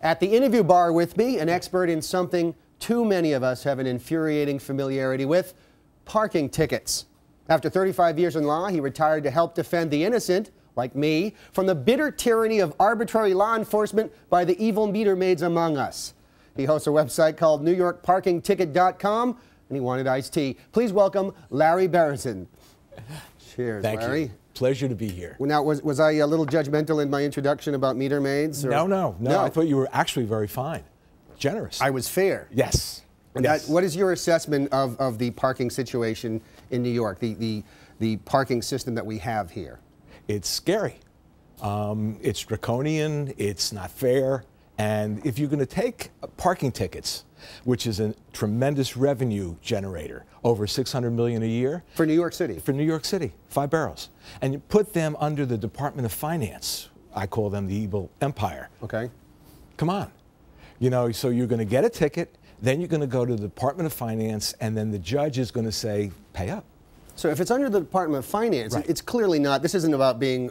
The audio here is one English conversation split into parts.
At the interview bar with me, an expert in something too many of us have an infuriating familiarity with: parking tickets. After 35 years in law, he retired to help defend the innocent, like me, from the bitter tyranny of arbitrary law enforcement by the evil meter maids among us. He hosts a website called NewYorkParkingTicket.com, and he wanted iced tea. Please welcome Larry Berezin. Cheers, Thank Larry. you. Pleasure to be here. Now, was I a little judgmental in my introduction about meter maids? Or? No. I thought you were actually very fine. Generous. I was fair. Yes. And Yes. what is your assessment of the parking situation in New York, the parking system that we have here? It's scary. It's draconian. It's not fair. And if you're going to take parking tickets, which is a tremendous revenue generator, over $600 million a year. For New York City? For New York City, 5 barrels. And you put them under the Department of Finance. I call them the evil empire. Okay. Come on. You know, so you're going to get a ticket, then you're going to go to the Department of Finance, and then the judge is going to say, pay up. So if it's under the Department of Finance, Right. it's clearly not. This isn't about being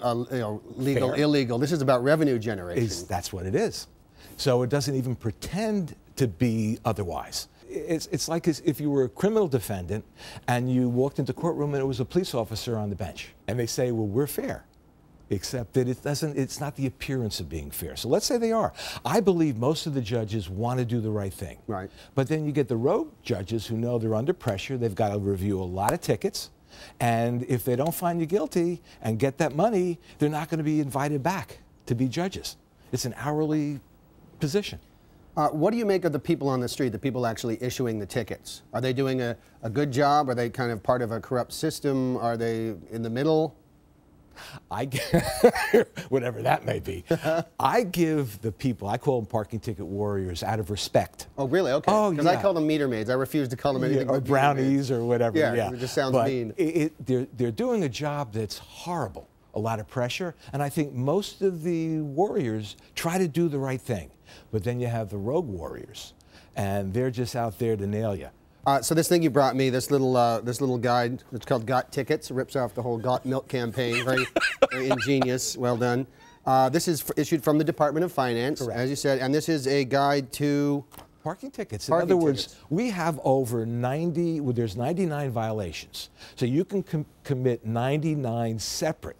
legal, Fair. illegal. This is about revenue generation. That's what it is. So it doesn't even pretend to be otherwise. It's like as if you were a criminal defendant and you walked into courtroom and it was a police officer on the bench. And they say, well, we're fair. Except that it's not the appearance of being fair. So let's say they are. I believe most of the judges want to do the right thing. Right. But then you get the rogue judges who know they're under pressure. They've got to review a lot of tickets. And if they don't find you guilty and get that money, they're not going to be invited back to be judges. It's an hourly position. What do you make of the people on the street, the people actually issuing the tickets? Are they doing a good job? Are they kind of part of a corrupt system? Are they in the middle? Whatever that may be. I give the people, I call them parking ticket warriors out of respect. Oh, really? Okay. Oh, Because I call them meter maids. I refuse to call them anything Or but brownies or whatever. Yeah, it just sounds but mean. They're doing a job that's horrible, a lot of pressure, and I think most of the warriors try to do the right thing. But then you have the rogue warriors, and they're just out there to nail you. So this thing you brought me, this little guide, it's called Got Tickets. It rips off the whole Got Milk campaign. Very, very ingenious. Well done. This is issued from the Department of Finance, Correct. as you said, and this is a guide to Parking tickets. Parking In other words, tickets. we have over 90, well, there's 99 violations. So you can commit 99 separate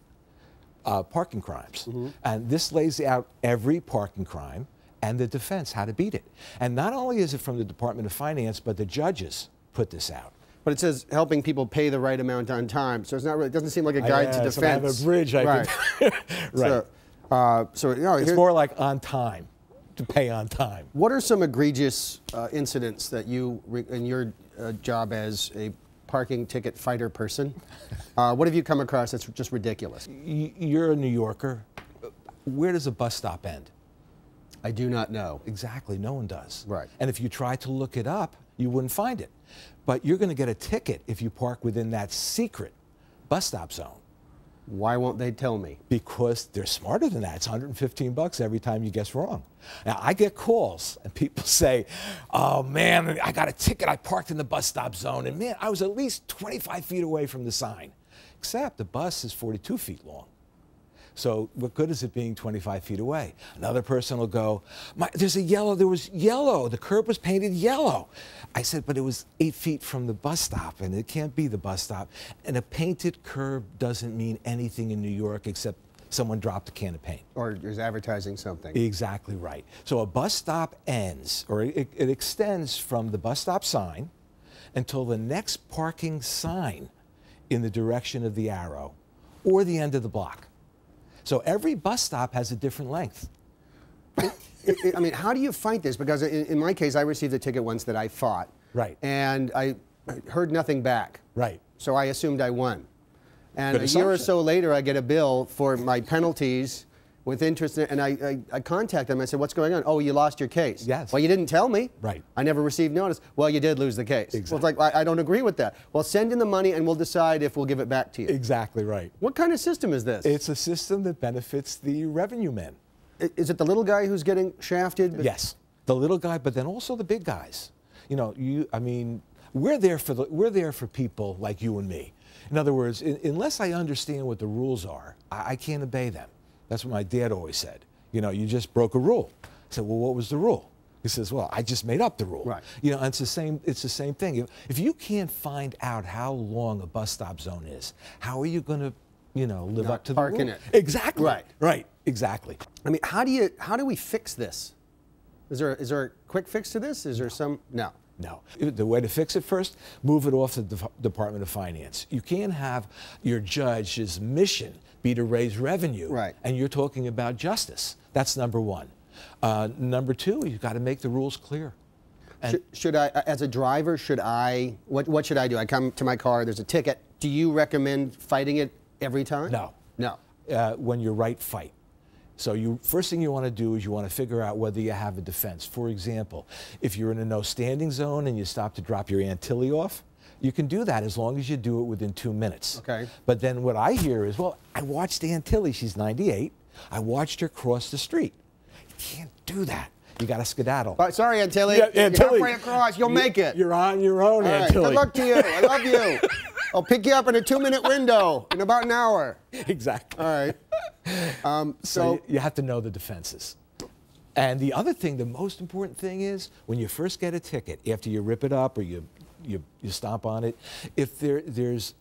parking crimes. And this lays out every parking crime and the defense, how to beat it. And not only is it from the Department of Finance, but the judges put this out. But it says helping people pay the right amount on time. So it's not really, it doesn't seem like a guide to defense. So I have a bridge. Right. Right. So you know, It's more like on time, to pay on time. what are some egregious incidents that you, in your job as a parking ticket fighter person, what have you come across that's just ridiculous? You're a New Yorker. Where does a bus stop end? I do not know. Exactly, no one does. Right. And if you try to look it up, you wouldn't find it. But you're going to get a ticket if you park within that secret bus stop zone. Why won't they tell me? Because they're smarter than that. It's $115 every time you guess wrong. Now, I get calls and people say, oh man, I got a ticket. I parked in the bus stop zone and man, I was at least 25 feet away from the sign. Except the bus is 42 feet long. So what good is it being 25 feet away? Another person will go, there was yellow, the curb was painted yellow. I said, but it was 8 feet from the bus stop and it can't be the bus stop. And a painted curb doesn't mean anything in New York except someone dropped a can of paint. Or is advertising something? Exactly right. So a bus stop ends, or it extends from the bus stop sign until the next parking sign in the direction of the arrow or the end of the block. So every bus stop has a different length. I mean, how do you fight this? Because in my case, I received a ticket once that I fought. Right. And I heard nothing back. Right. So I assumed I won. And Good a year or assumption. so later, I get a bill for my penalties with interest. And I contacted them. I said, what's going on? Oh, you lost your case. Yes. Well, you didn't tell me. Right. I never received notice. Well, you did lose the case. Exactly. Well, it's like, I don't agree with that. Well, send in the money and we'll decide if we'll give it back to you. Exactly right. What kind of system is this? It's a system that benefits the revenue men. Is it the little guy who's getting shafted? Yes, the little guy, but then also the big guys. You know, I mean, we're there for people like you and me. In other words, unless I understand what the rules are, I can't obey them. That's what my dad always said. You know, you just broke a rule. said, well, what was the rule? He says, well, I just made up the rule. Right. You know, and it's the same thing. If you can't find out how long a bus stop zone is, how are you going to, you know, live up to the rule? Parking it. Exactly. Right. Right. Exactly. I mean, how do we fix this? Is there a quick fix to this? Is there some? No. No. The way to fix it first, move it off the Department of Finance. You can't have your judge's mission be to raise revenue. Right. And you're talking about justice. That's number one. Number two, you've got to make the rules clear. And Should I, as a driver, what should I do? I come to my car, there's a ticket. Do you recommend fighting it every time? No. No. When you're right, fight. So first thing you want to do is you want to figure out whether you have a defense. For example, if you're in a no standing zone and you stop to drop your Antilles off, you can do that as long as you do it within 2 minutes. Okay. But then what I hear is, well, I watched Antilles, she's 98. I watched her cross the street. You can't do that. You got to skedaddle. Sorry, Antilles. Yeah, Antilles. You're halfway across. You'll make it. You're on your own, All right. Antilles. Good luck to you. I love you. I'll pick you up in a 2-minute window in about an hour. Exactly. All right. So you have to know the defenses. And the other thing, the most important thing is when you first get a ticket, after you rip it up or you stomp on it, if there's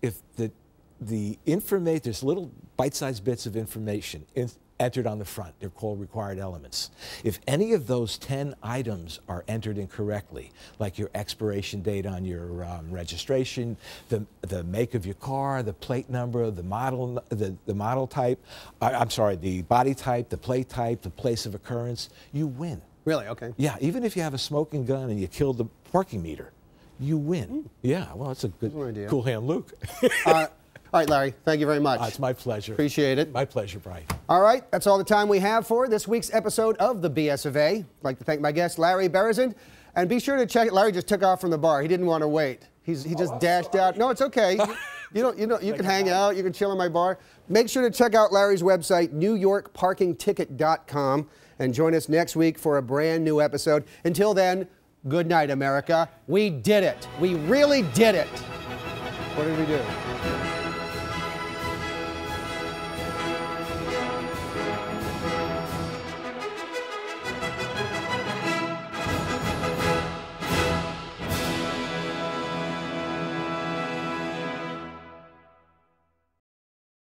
little bite-sized bits of information entered on the front. They're called required elements. If any of those 10 items are entered incorrectly, like your expiration date on your registration, the make of your car, the plate number, the model, the model type, the body type, the plate type, the place of occurrence, you win. Really? Okay. Yeah, even if you have a smoking gun and you kill the parking meter, you win. Yeah, well, that's a good, idea. Cool hand, Luke. All right, Larry, thank you very much. It's my pleasure. Appreciate it. My pleasure, Brian. All right, that's all the time we have for this week's episode of the BS of A. I'd like to thank my guest, Larry Berezin. And be sure to check it. Larry just took off from the bar. He didn't want to wait. He just dashed out. No, it's okay. You can hang out. You can chill in my bar. Make sure to check out Larry's website, NewYorkParkingTicket.com, and join us next week for a brand new episode. Until then, good night, America. We did it. We really did it. What did we do?